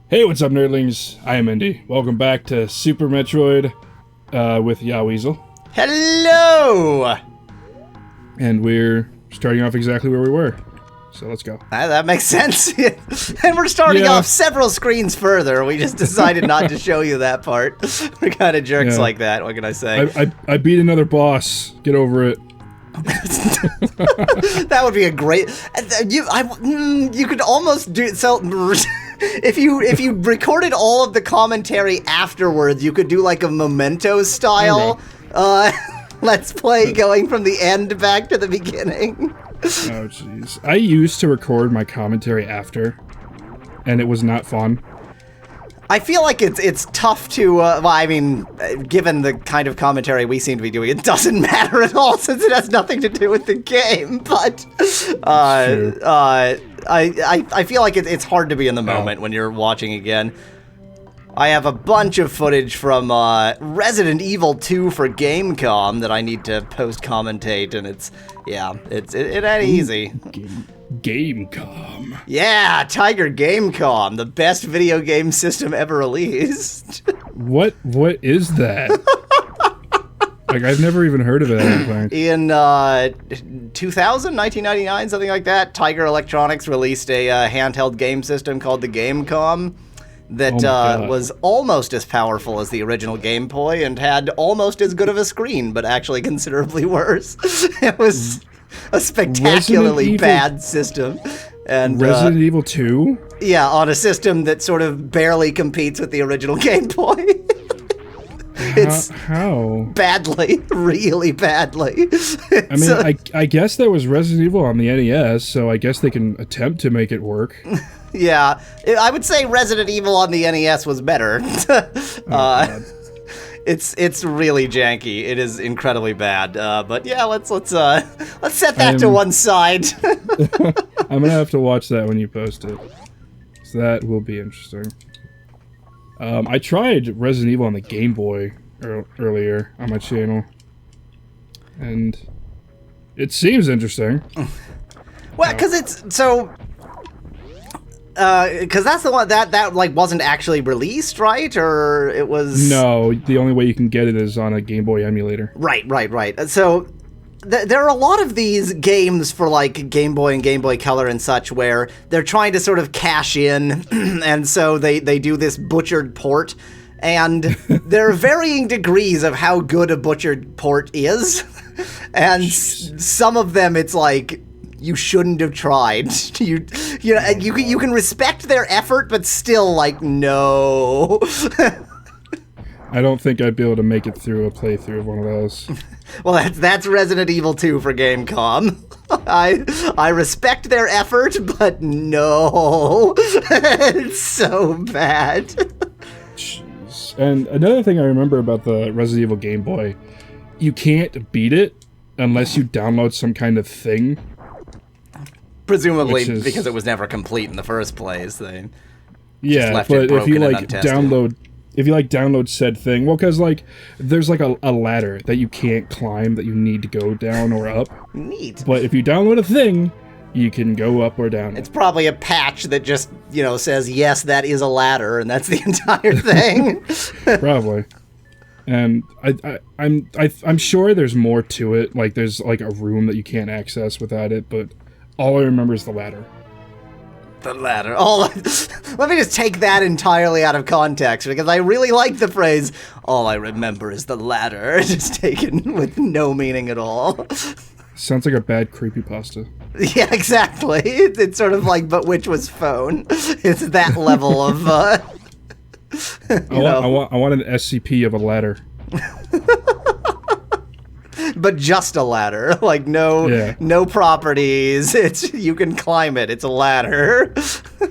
Hey, what's up, nerdlings? I am Indy. Welcome back to Super Metroid with Yahweasel. Hello! And we're starting off exactly where we were. So let's go. That makes sense. And we're starting off several screens further. We just decided not to show you that part. We're kind of jerks like that, what can I say? I beat another boss. Get over it. That would be a great... You could almost do... So, if you recorded all of the commentary afterwards, you could do like a Memento style let's play going from the end back to the beginning. Oh, jeez. I used to record my commentary after, and it was not fun. I feel like it's tough to, well, I mean, given the kind of commentary we seem to be doing, it doesn't matter at all since it has nothing to do with the game, but, I feel like it's hard to be in the moment when you're watching again. I have a bunch of footage from, Resident Evil 2 for Gamecom that I need to post-commentate, and it ain't easy. Gamecom. Yeah, Tiger Gamecom, the best video game system ever released. What is that? Like, I've never even heard of it. In 1999, something like that, Tiger Electronics released a handheld game system called the Gamecom that was almost as powerful as the original Game Boy and had almost as good of a screen, but actually considerably worse. It was a spectacularly bad system. And Resident Evil 2? Yeah, on a system that sort of barely competes with the original Game Boy. It's how? Badly, really badly. I mean, I guess there was Resident Evil on the NES, so I guess they can attempt to make it work. Yeah, I would say Resident Evil on the NES was better. It's really janky. It is incredibly bad. But yeah, let's set that to one side. I'm gonna have to watch that when you post it. So that will be interesting. I tried Resident Evil on the Game Boy earlier on my channel, and it seems interesting. Well, because it's so. Because that's the one that like wasn't actually released, right? Or it was... No, the only way you can get it is on a Game Boy emulator. Right. So there are a lot of these games for like Game Boy and Game Boy Color and such where they're trying to sort of cash in, and so they do this butchered port, and there are varying degrees of how good a butchered port is, and some of them it's like... You shouldn't have tried. You can respect their effort, but still, like, no. I don't think I'd be able to make it through a playthrough of one of those. Well, that's Resident Evil 2 for Gamecom. I respect their effort, but no. It's so bad. Jeez. And another thing I remember about the Resident Evil Game Boy, you can't beat it unless you download some kind of thing. Presumably because it was never complete in the first place. They just left it broken if you like download said thing, well, because like there's like a ladder that you can't climb that you need to go down or up. Neat. But if you download a thing, you can go up or down. It's probably a patch that just says yes, that is a ladder, and that's the entire thing. Probably. And I'm sure there's more to it. Like there's like a room that you can't access without it, but. All I remember is the ladder. The ladder. Let me just take that entirely out of context, because I really like the phrase, all I remember is the ladder, just taken with no meaning at all. Sounds like a bad creepypasta. Yeah, exactly. It's sort of like, but which was phone? It's that level of, I want an SCP of a ladder. But just a ladder, like no properties. You can climb it. It's a ladder.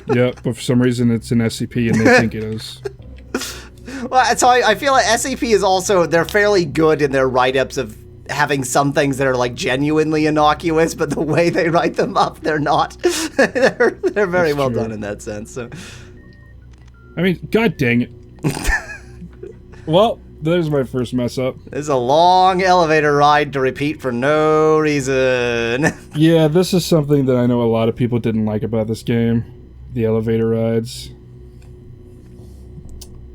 Yeah, but for some reason it's an SCP and they think it is. Well, so I feel like SCP is also, they're fairly good in their write-ups of having some things that are like genuinely innocuous, but the way they write them up, they're not. They're very well done in that sense. So. I mean, god dang it. Well. There's my first mess up. This is a long elevator ride to repeat for no reason. Yeah, this is something that I know a lot of people didn't like about this game. The elevator rides.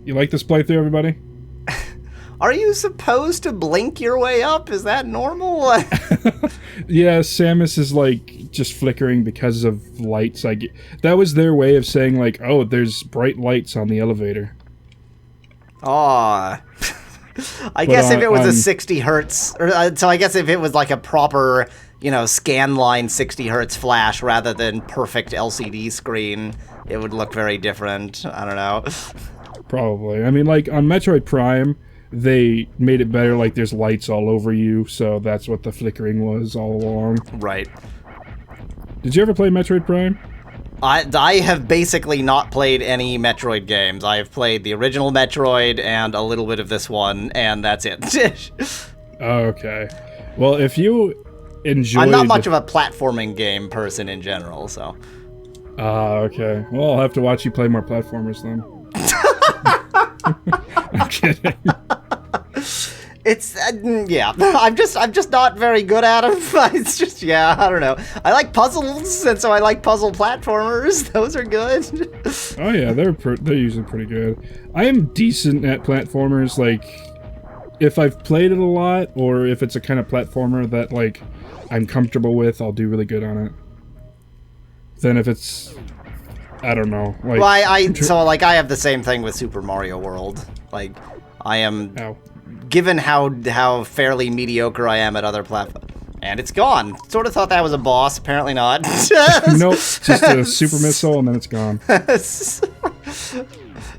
You like this playthrough, everybody? Are you supposed to blink your way up? Is that normal? Yeah, Samus is like just flickering because of lights. That was their way of saying like, oh, there's bright lights on the elevator. Aw. I guess if it was a 60 hertz, so I guess if it was like a proper, you know, scan line 60 hertz flash rather than perfect LCD screen, it would look very different. I don't know. Probably. I mean, like on Metroid Prime, they made it better, like there's lights all over you, so that's what the flickering was all along. Right. Did you ever play Metroid Prime? I have basically not played any Metroid games. I have played the original Metroid and a little bit of this one, and that's it. Okay. Well, if you enjoyed... I'm not much of a platforming game person in general, so... Okay. Well, I'll have to watch you play more platformers then. I'm kidding. It's yeah. I'm just not very good at them. It's just I don't know. I like puzzles, and so I like puzzle platformers. Those are good. Oh yeah, they're usually pretty good. I am decent at platformers. Like, if I've played it a lot, or if it's a kind of platformer that like I'm comfortable with, I'll do really good on it. Then if it's, I don't know. Like, well, I have the same thing with Super Mario World. Like, I am. Ow. Given how fairly mediocre I am at other platforms. And it's gone. Sort of thought that was a boss. Apparently not. Nope. Just a super missile and then it's gone.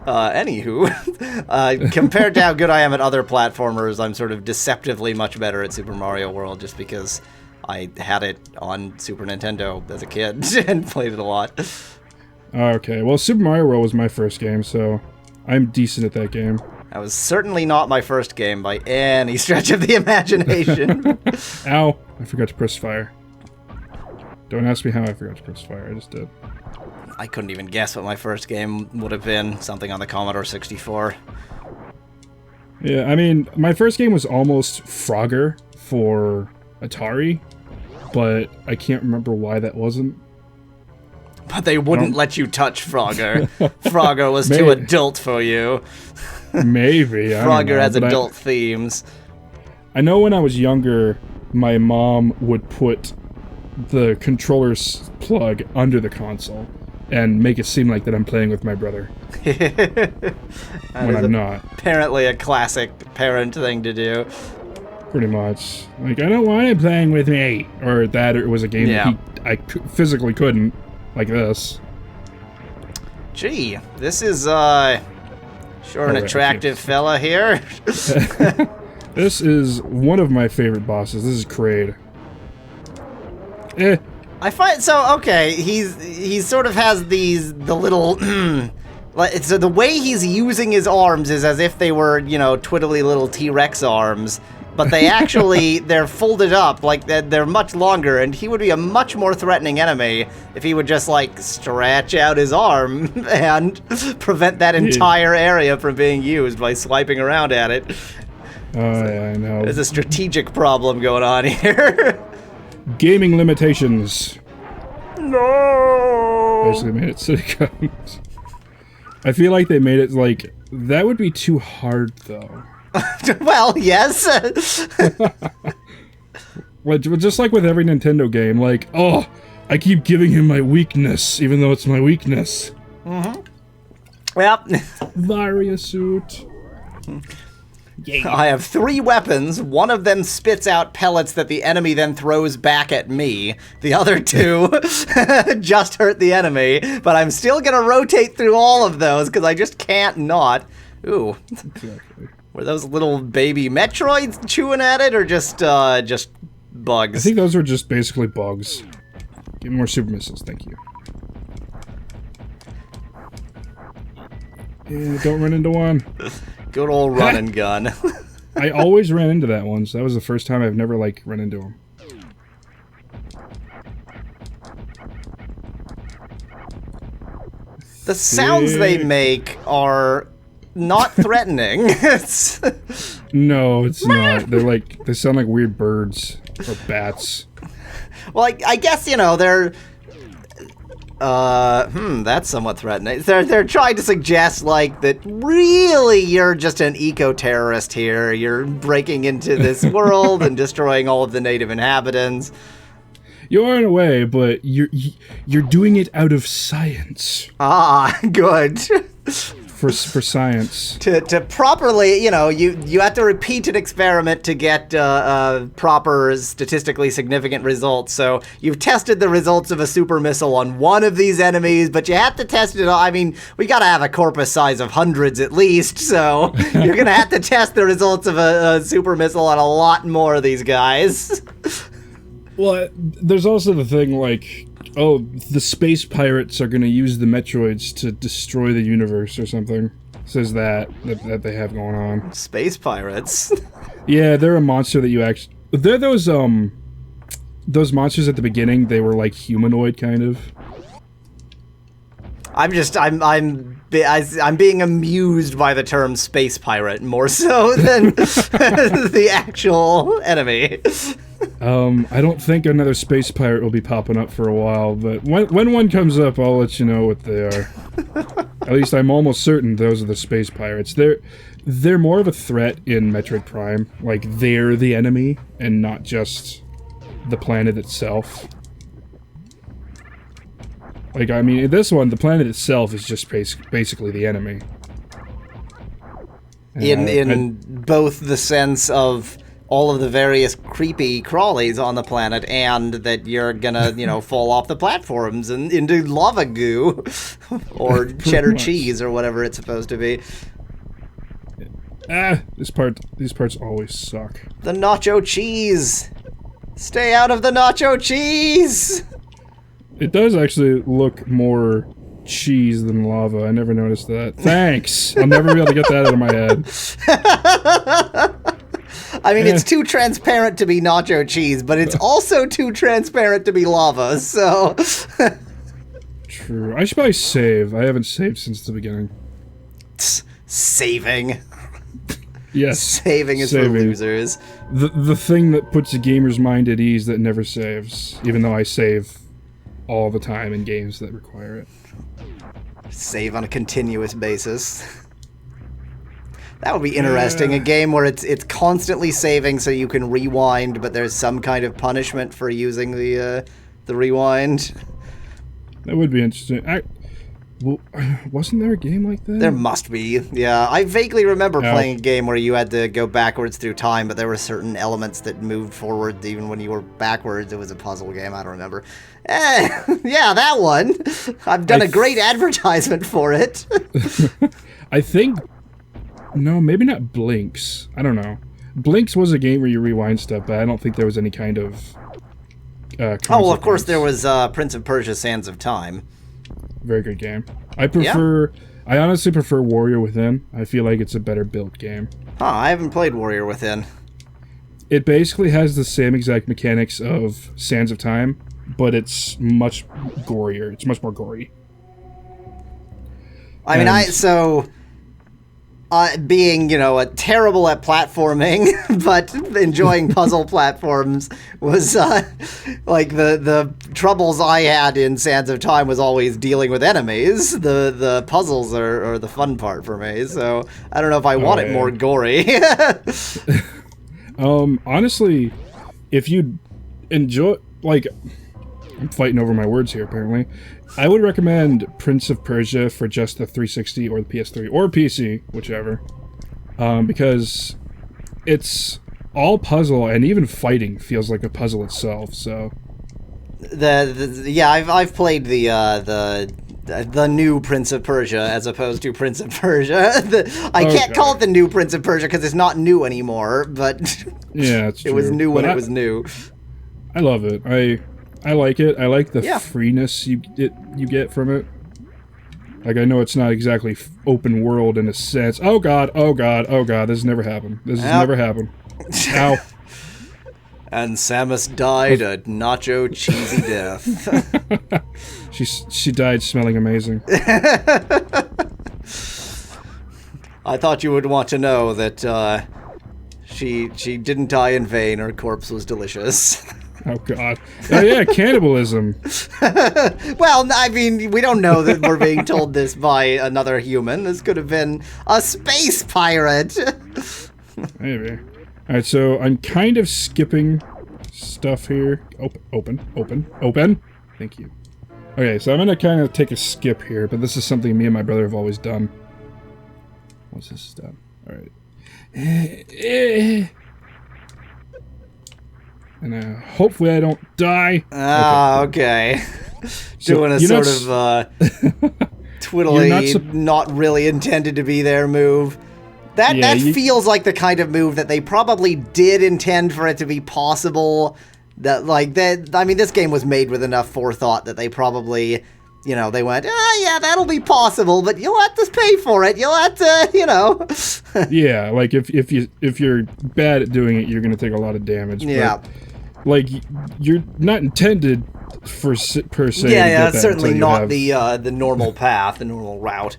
Anywho, compared to how good I am at other platformers, I'm sort of deceptively much better at Super Mario World just because I had it on Super Nintendo as a kid and played it a lot. Okay. Well, Super Mario World was my first game, so I'm decent at that game. That was certainly not my first game by any stretch of the imagination. Ow! I forgot to press fire. Don't ask me how I forgot to press fire, I just did. I couldn't even guess what my first game would have been. Something on the Commodore 64. Yeah, I mean, my first game was almost Frogger for Atari, but I can't remember why that wasn't. But they wouldn't let you touch Frogger. Frogger was too adult for you. Maybe. Frogger has adult themes. I know when I was younger, my mom would put the controller's plug under the console and make it seem like that I'm playing with my brother. When I'm not. Apparently a classic parent thing to do. Pretty much. Like, I don't want him playing with me. Or that, or it was a game that I physically couldn't. Like this. Gee, this is, sure an attractive fella here. This is one of my favorite bosses. This is Kraid. I find okay. He sort of has the little so the way he's using his arms is as if they were, you know, twiddly little T-Rex arms, but they actually they're folded up like they're much longer, and he would be a much more threatening enemy if he would just like stretch out his arm and prevent that entire area from being used by swiping around at it. Oh, yeah, I know. There's a strategic problem going on here. Gaming limitations. No. Basically made it so it comes. I feel like they made it like that would be too hard though. Well, yes. Well, just like with every Nintendo game, like, oh, I keep giving him my weakness, even though it's my weakness. Mm-hmm. Well, Varia suit. Yeah. I have 3 weapons. One of them spits out pellets that the enemy then throws back at me. The other 2 just hurt the enemy, but I'm still gonna rotate through all of those because I just can't not. Ooh. Exactly. Were those little baby Metroids chewing at it, or just bugs? I think those were just basically bugs. Give me more super missiles, thank you. Yeah, don't run into one. Good old run and gun. I always ran into that one, so that was the first time I've never, like, run into him. The sounds they make are not threatening. No, it's not. They're like, they sound like weird birds or bats. Well, I guess, you know, they're... That's somewhat threatening. They're trying to suggest, like, that really you're just an eco-terrorist here. You're breaking into this world and destroying all of the native inhabitants. You are in a way, but you're doing it out of science. Ah, good. For science. To properly, you have to repeat an experiment to get proper statistically significant results. So you've tested the results of a super missile on one of these enemies, but you have to test it. I mean, we gotta have a corpus size of hundreds at least. So you're gonna have to test the results of a super missile on a lot more of these guys. Well, there's also the thing like, oh, the space pirates are going to use the Metroids to destroy the universe or something. Says that they have going on. Space pirates? Yeah, they're a monster that you actually... They're those monsters at the beginning, they were like humanoid, kind of. I'm being amused by the term space pirate more so than the actual enemy. I don't think another space pirate will be popping up for a while, but when one comes up, I'll let you know what they are. At least I'm almost certain those are the space pirates. They're more of a threat in Metroid Prime. Like, they're the enemy, and not just the planet itself. Like, I mean, in this one, the planet itself is just basically the enemy. In both the sense of all of the various creepy crawlies on the planet, and that you're gonna, fall off the platforms and into lava goo, or cheddar cheese, or whatever it's supposed to be. These parts always suck. The nacho cheese! Stay out of the nacho cheese! It does actually look more cheese than lava. I never noticed that. Thanks! I'll never be able to get that out of my head. I mean, it's too transparent to be nacho cheese, but it's also too transparent to be lava, so... True. I should probably save. I haven't saved since the beginning. Saving. Yes. Saving is for losers. The thing that puts a gamer's mind at ease that never saves, even though I save all the time in games that require it. Save on a continuous basis. That would be interesting. A game where it's constantly saving so you can rewind, but there's some kind of punishment for using the rewind. That would be interesting. Wasn't there a game like that? There must be. Yeah, I vaguely remember playing a game where you had to go backwards through time, but there were certain elements that moved forward even when you were backwards. It was a puzzle game. I don't remember. Yeah, that one. I've done a great advertisement for it. I think... No, maybe not Blinks. I don't know. Blinks was a game where you rewind stuff, but I don't think there was any kind of... oh, well, of course there was Prince of Persia: Sands of Time. Very good game. I honestly prefer Warrior Within. I feel like it's a better built game. Huh, I haven't played Warrior Within. It basically has the same exact mechanics of Sands of Time, but it's much gorier. It's much more gory. I mean, being, terrible at platforming, but enjoying puzzle platforms was, like, the troubles I had in Sands of Time was always dealing with enemies. The puzzles are the fun part for me, so I don't know if I want it more gory. Honestly, if you enjoy, like, I'm fighting over my words here, apparently. I would recommend Prince of Persia for just the 360 or the PS3 or PC, whichever, because it's all puzzle, and even fighting feels like a puzzle itself. So, I've played the new Prince of Persia as opposed to Prince of Persia. I can't call it the new Prince of Persia because it's not new anymore, but yeah, it's true. It was new when it was new. I love it. I like it. I like the freeness you get from it. Like, I know it's not exactly open world in a sense. Oh god, oh god, oh god, this has never happened. This has never happened. Ow. And Samus died a nacho cheesy death. She died smelling amazing. I thought you would want to know that she didn't die in vain. Her corpse was delicious. Oh god. Oh yeah, cannibalism. Well, I mean, we don't know that we're being told this by another human. This could have been a space pirate. Maybe. Alright, so I'm kind of skipping stuff here. Open. Thank you. Okay, so I'm gonna kind of take a skip here, but this is something me and my brother have always done. What's this stuff? Alright. And hopefully I don't die. Ah, okay. So Doing a sort of twiddly, not really intended to be there move. That feels like the kind of move that they probably did intend for it to be possible. I mean, this game was made with enough forethought that they probably, you know, they went, yeah, that'll be possible, but you'll have to pay for it. You'll have to, you know. Yeah, like if you're bad at doing it, you're gonna take a lot of damage. Yeah. But, like, you're not intended per se. Yeah, it's certainly not the normal path, the normal route.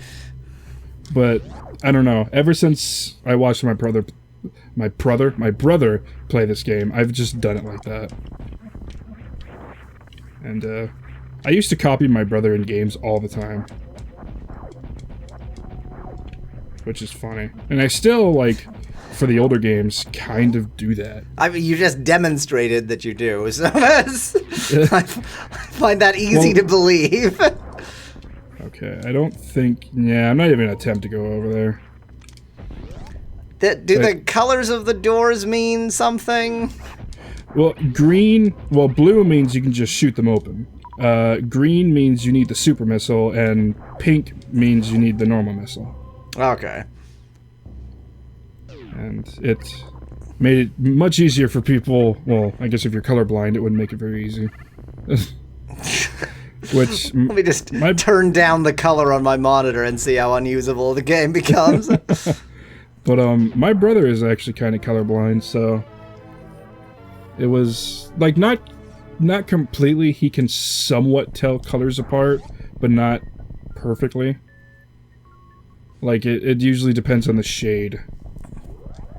But I don't know. Ever since I watched my brother play this game, I've just done it like that. And I used to copy my brother in games all the time, which is funny. And I still, like, for the older games, kind of do that. I mean, you just demonstrated that you do, so I find that easy to believe. Okay, I don't think... Yeah, I'm not even gonna attempt to go over there. Do the colors of the doors mean something? Well, blue means you can just shoot them open. Green means you need the super missile, and pink means you need the normal missile. Okay. And it made it much easier for people. Well, I guess if you're colorblind, it wouldn't make it very easy. Which let me just turn down the color on my monitor and see how unusable the game becomes. But my brother is actually kind of colorblind, so it was like not completely. He can somewhat tell colors apart, but not perfectly. Like it usually depends on the shade.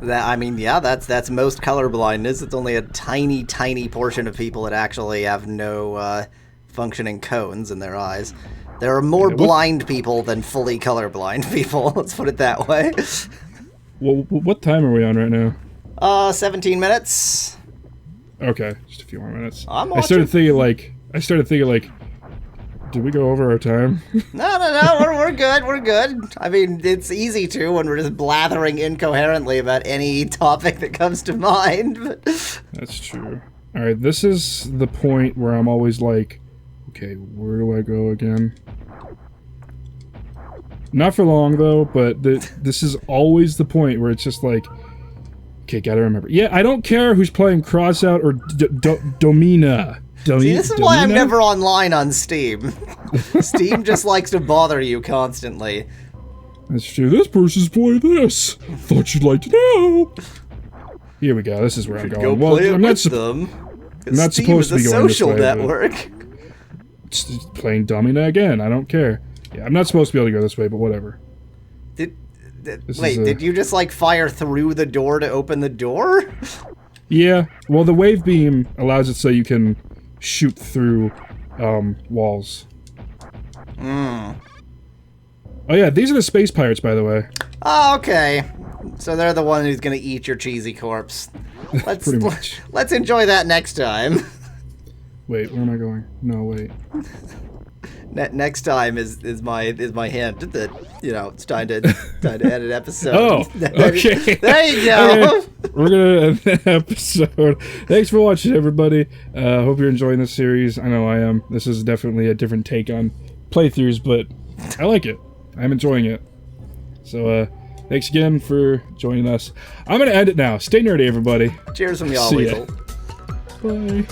I mean, yeah, that's most color blindness. It's only a tiny, tiny portion of people that actually have no functioning cones in their eyes. There are more blind people than fully colorblind people. Let's put it that way. Well, what time are we on right now? 17 minutes. Okay, just a few more minutes. I started thinking like, did we go over our time? No, we're good, we're good. I mean, it's easy to when we're just blathering incoherently about any topic that comes to mind. That's true. Alright, this is the point where I'm always like, okay, where do I go again? Not for long, though, but this is always the point where it's just like, okay, gotta remember. Yeah, I don't care who's playing Crossout or Domina. See, this is why I'm never online on Steam. Steam just likes to bother you constantly. That's true. This person's playing this. Thought you'd like to know. Here we go. This is where I'm going. Well, I'm not supposed to be going this way. Steam is a social network. It's playing Domina again. I don't care. Yeah, I'm not supposed to be able to go this way, but whatever. Did you just, like, fire through the door to open the door? Yeah. Well, the wave beam allows it so you can shoot through walls. Oh yeah, these are the space pirates, by the way. Oh, okay. So they're the one who's gonna eat your cheesy corpse. Pretty much. Let's enjoy that next time. Wait, where am I going? No, wait. Next time is my hint that, you know, it's time to end an episode. Oh, okay. There you go. Okay. We're gonna end the episode. Thanks for watching, everybody. Hope you're enjoying this series. I know I am. This is definitely a different take on playthroughs, but I like it. I'm enjoying it. So, thanks again for joining us. I'm gonna end it now. Stay nerdy, everybody. Cheers from Yahweasel. Bye.